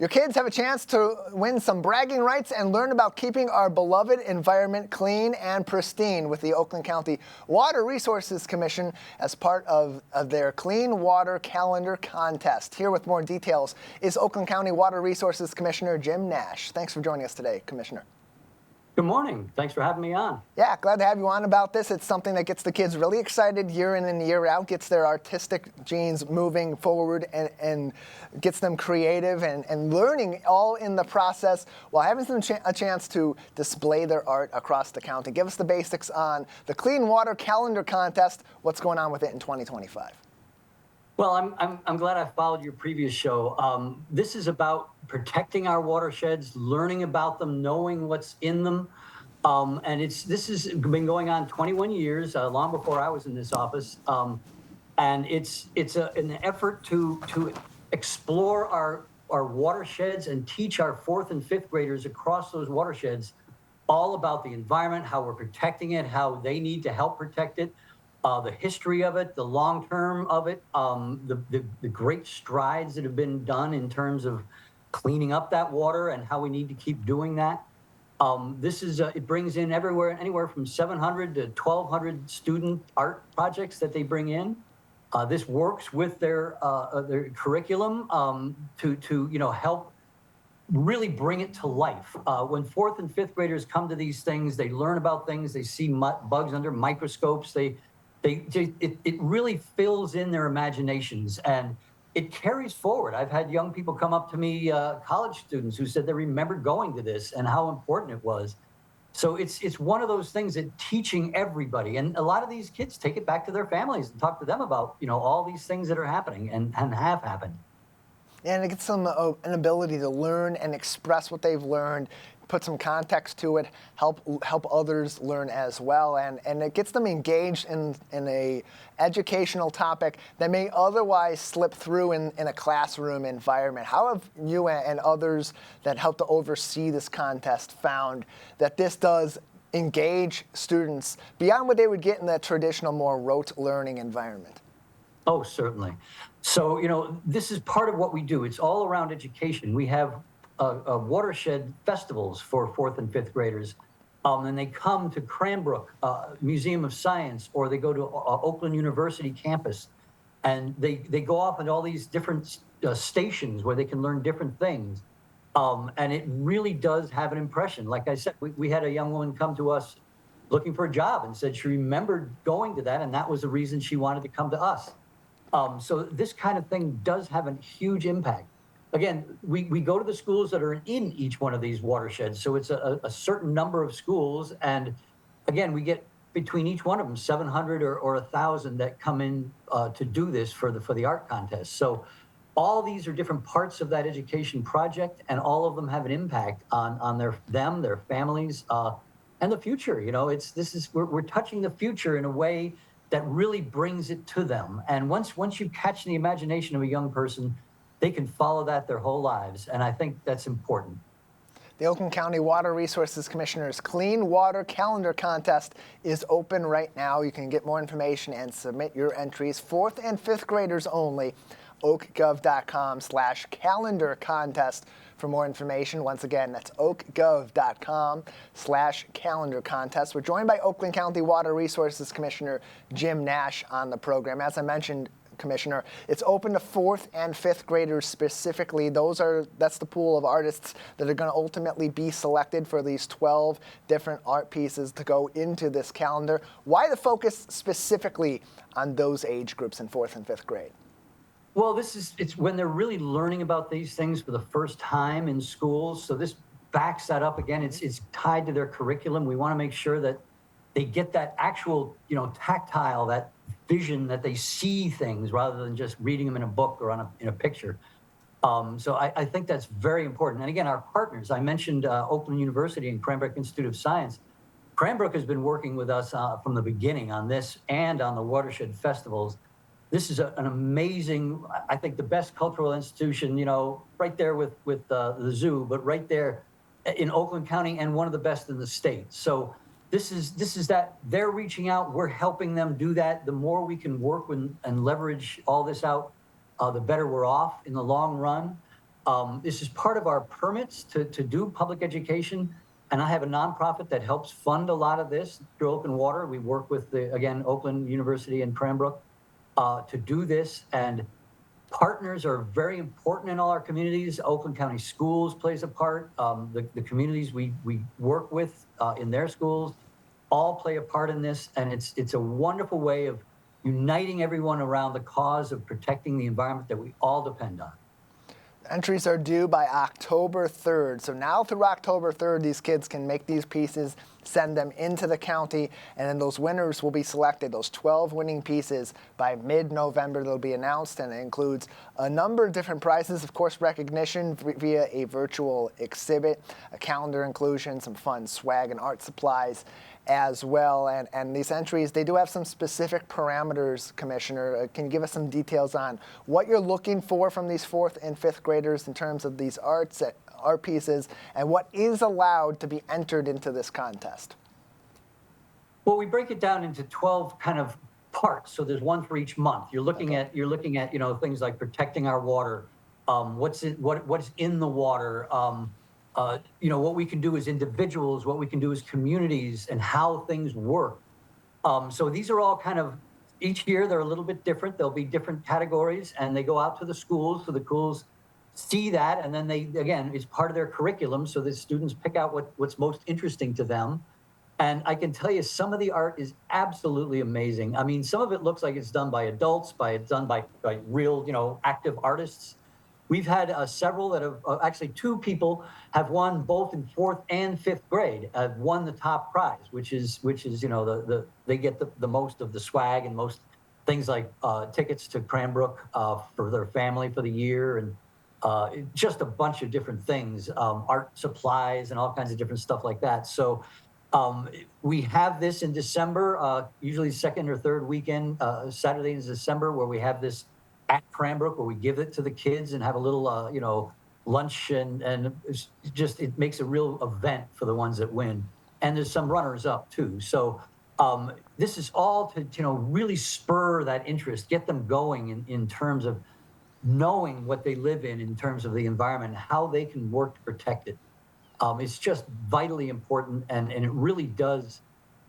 Your kids have a chance to win some bragging rights and learn about keeping our beloved environment clean and pristine with the Oakland County Water Resources Commission as part of their Clean Water Calendar Contest. Here with more details is Oakland County Water Resources Commissioner Jim Nash. Thanks for joining us today, Commissioner. Good morning. Thanks for having me on. Yeah, glad to have you on about this. It's something that gets the kids really excited year in and year out, gets their artistic genes moving forward and gets them creative and learning all in the process while having a chance to display their art across the county. Give us the basics on the Clean Water Calendar Contest. What's going on with it in 2025? Well, I'm glad I followed your previous show. This is about protecting our watersheds, learning about them, knowing what's in them. And this has been going on 21 years, long before I was in this office. And it's an effort to explore our watersheds and teach our 4th and 5th graders across those watersheds all about the environment, how we're protecting it, how they need to help protect it. The history of it, the long term of it, the great strides that have been done in terms of cleaning up that water and how we need to keep doing that. It brings in anywhere from 700 to 1,200 student art projects that they bring in. This works with their curriculum to help really bring it to life. When 4th and 5th graders come to these things, they learn about things. They see bugs under microscopes. It really fills in their imaginations and it carries forward. I've had young people come up to me, college students, who said they remembered going to this and how important it was. So it's one of those things that teaching everybody, and a lot of these kids take it back to their families and talk to them about all these things that are happening and have happened. And it gets them an ability to learn and express what they've learned, put some context to it, help others learn as well, and it gets them engaged in a educational topic that may otherwise slip through in a classroom environment. How have you and others that help to oversee this contest found that this does engage students beyond what they would get in the traditional, more rote learning environment? Oh, certainly. So, this is part of what we do. It's all around education. We have watershed festivals for 4th and 5th graders. And they come to Cranbrook Museum of Science, or they go to Oakland University campus. And they go off into all these different stations where they can learn different things. And it really does have an impression. Like I said, we had a young woman come to us looking for a job and said she remembered going to that, and that was the reason she wanted to come to us. So this kind of thing does have a huge impact. Again, we go to the schools that are in each one of these watersheds. So it's a certain number of schools. And again, we get between each one of them 700 or 1,000 that come in to do this for the art contest. So all these are different parts of that education project, and all of them have an impact on their families, and the future. We're touching the future in a way that really brings it to them. And once you catch the imagination of a young person, they can follow that their whole lives. And I think that's important. The Oakland County Water Resources Commissioner's Clean Water Calendar Contest is open right now. You can get more information and submit your entries. 4th and 5th graders only. oakgov.com/calendar contest for more information. Once again, that's oakgov.com/calendar contest. We're joined by Oakland County Water Resources Commissioner Jim Nash on the program. As I mentioned, Commissioner, it's open to 4th and 5th graders specifically. That's the pool of artists that are going to ultimately be selected for these 12 different art pieces to go into this calendar. Why the focus specifically on those age groups in 4th and 5th grade? Well, it's when they're really learning about these things for the first time in schools. So this backs that up again. It's tied to their curriculum. We want to make sure that they get that actual, tactile, that vision, that they see things rather than just reading them in a book or in a picture. So I think that's very important. And again, our partners, I mentioned Oakland University and Cranbrook Institute of Science. Cranbrook has been working with us from the beginning on this and on the watershed festivals. This is an amazing, I think the best cultural institution, right there with the zoo, but right there in Oakland County, and one of the best in the state. So this is that they're reaching out, we're helping them do that. The more we can work with and leverage all this out, the better we're off in the long run. This is part of our permits to do public education. And I have a nonprofit that helps fund a lot of this through Oakland Water. We work with, Oakland University and Cranbrook to do this. And partners are very important in all our communities. Oakland County Schools plays a part. The communities we work with in their schools all play a part in this. And it's a wonderful way of uniting everyone around the cause of protecting the environment that we all depend on. Entries are due by October 3rd. So now through October 3rd, these kids can make these pieces, send them into the county, and then those winners will be selected. Those 12 winning pieces by mid-November, they'll be announced, and it includes a number of different prizes. Of course, recognition via a virtual exhibit, a calendar inclusion, some fun swag and art supplies as well. And these entries, they do have some specific parameters, Commissioner. Can you give us some details on what you're looking for from these 4th and 5th graders in terms of these art pieces and what is allowed to be entered into this contest? Well, we break it down into 12 kind of parts. So there's one for each month. You're looking at things like protecting our water, what's in the water, what we can do as individuals, what we can do as communities, and how things work. So these are all kind of, each year they're a little bit different. There'll be different categories, and they go out to the schools, so the schools see that, and then it's part of their curriculum, so the students pick out what's most interesting to them. And I can tell you, some of the art is absolutely amazing. I mean, some of it looks like it's done by adults, done by real, active artists. We've had several that have, actually 2 people have won both in 4th and 5th grade, have won the top prize, which is they get the most of the swag and most things like tickets to Cranbrook for their family for the year, and just a bunch of different things, art supplies and all kinds of different stuff like that. So we have this in December, usually 2nd or 3rd weekend, Saturday in December, where we have this at Cranbrook, where we give it to the kids and have a little, lunch, and it makes a real event for the ones that win. And there's some runners up too. So this is all to, really spur that interest, get them going in terms of knowing what they live in terms of the environment, how they can work to protect it. It's just vitally important, and it really does.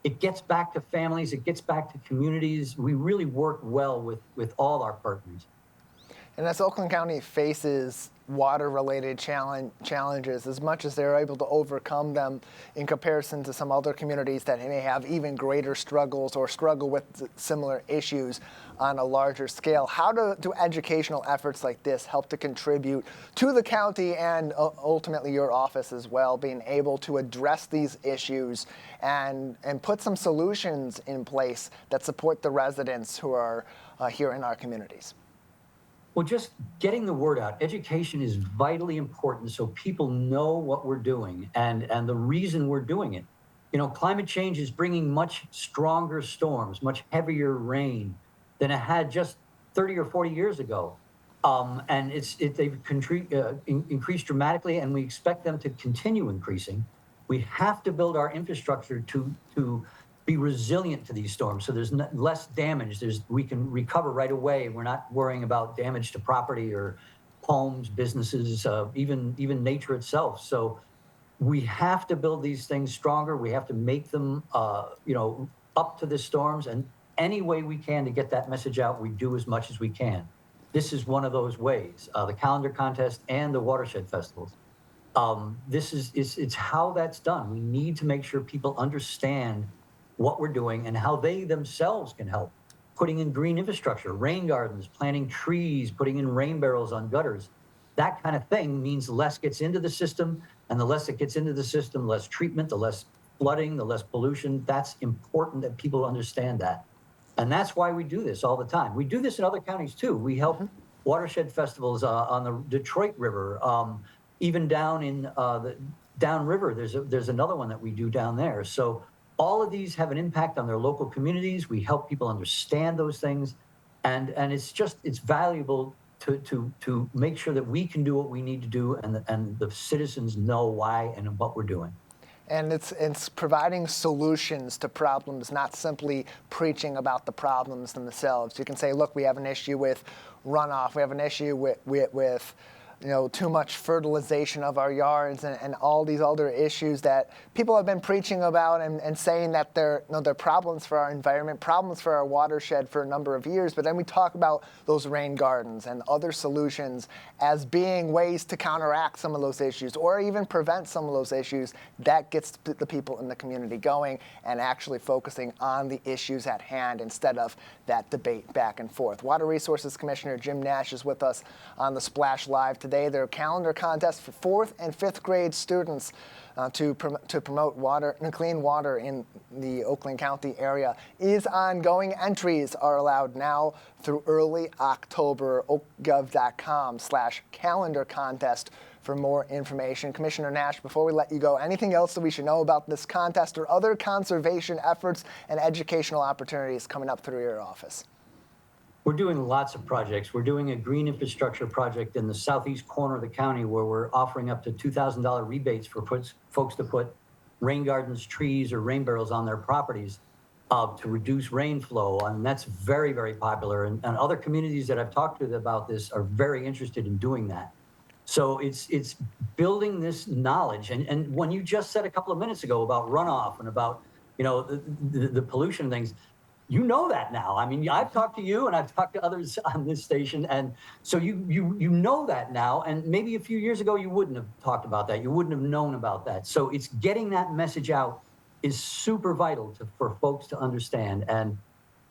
It gets back to families, it gets back to communities. We really work well with all our partners. And as Oakland County faces water-related challenges, as much as they're able to overcome them in comparison to some other communities that may have even greater struggles or struggle with similar issues on a larger scale, how do educational efforts like this help to contribute to the county and ultimately your office as well, being able to address these issues and put some solutions in place that support the residents who are here in our communities? Well, just getting the word out. Education is vitally important so people know what we're doing and the reason we're doing it. Climate change is bringing much stronger storms, much heavier rain than it had just 30 or 40 years ago. And they've increased dramatically, and we expect them to continue increasing. We have to build our infrastructure to be resilient to these storms, so there's less damage. We can recover right away. We're not worrying about damage to property or homes, businesses, even nature itself. So we have to build these things stronger. We have to make them, up to the storms, and any way we can to get that message out, we do as much as we can. This is one of those ways. The calendar contest and the watershed festivals. It's how that's done. We need to make sure people understand what we're doing and how they themselves can help. Putting in green infrastructure, rain gardens, planting trees, putting in rain barrels on gutters. That kind of thing means less gets into the system, and the less it gets into the system, less treatment, the less flooding, the less pollution. That's important that people understand that. And that's why we do this all the time. We do this in other counties too. We help watershed festivals on the Detroit River, even down in the downriver. There's another one that we do down there. So all of these have an impact on their local communities. We help people understand those things, and it's valuable to make sure that we can do what we need to do, and the citizens know why and what we're doing. And it's providing solutions to problems, not simply preaching about the problems themselves. You can say, look, we have an issue with runoff. We have an issue with too much fertilization of our yards and all these other issues that people have been preaching about and saying that they're problems for our environment, problems for our watershed for a number of years. But then we talk about those rain gardens and other solutions as being ways to counteract some of those issues or even prevent some of those issues. That gets the people in the community going and actually focusing on the issues at hand instead of that debate back and forth. Water Resources Commissioner Jim Nash is with us on the Splash Live today. Their calendar contest for 4th and 5th grade students to promote water and clean water in the Oakland County area is ongoing. Entries are allowed now through early October. oakgov.com/calendar contest for more information. Commissioner Nash, before we let you go, anything else that we should know about this contest or other conservation efforts and educational opportunities coming up through your office? We're doing lots of projects. We're doing a green infrastructure project in the southeast corner of the county where we're offering up to $2,000 rebates for folks to put rain gardens, trees, or rain barrels on their properties to reduce rain flow. And that's very, very popular. And other communities that I've talked to about this are very interested in doing that. So it's building this knowledge. And when you just said a couple of minutes ago about runoff and about the pollution things, you know that now. I mean, I've talked to you and I've talked to others on this station, and so you know that now. And maybe a few years ago you wouldn't have talked about that. You wouldn't have known about that. So it's getting that message out is super vital for folks to understand. And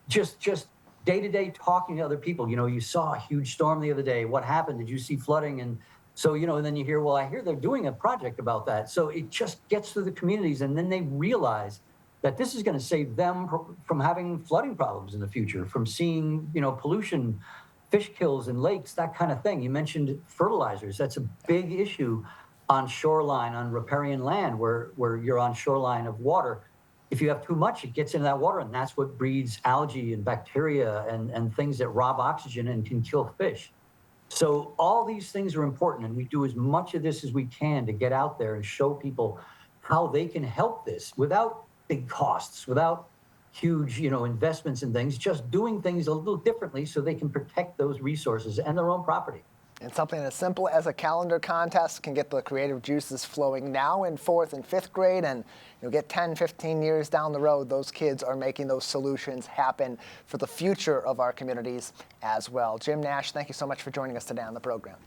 just day-to-day talking to other people. You saw a huge storm the other day. What happened? Did you see flooding? And so and then you hear, well, I hear they're doing a project about that. So it just gets through the communities, and then they realize that this is going to save them from having flooding problems in the future, from seeing, pollution, fish kills in lakes, that kind of thing. You mentioned fertilizers. That's a big issue on shoreline, on riparian land, where you're on shoreline of water. If you have too much, it gets into that water, and that's what breeds algae and bacteria and things that rob oxygen and can kill fish. So all these things are important, and we do as much of this as we can to get out there and show people how they can help this without big costs, without huge, investments in things, just doing things a little differently so they can protect those resources and their own property. And something as simple as a calendar contest can get the creative juices flowing now in 4th and 5th grade, and you'll get 10, 15 years down the road, those kids are making those solutions happen for the future of our communities as well. Jim Nash, thank you so much for joining us today on the program.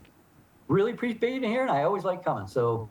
Really appreciate being here, and I always like coming. So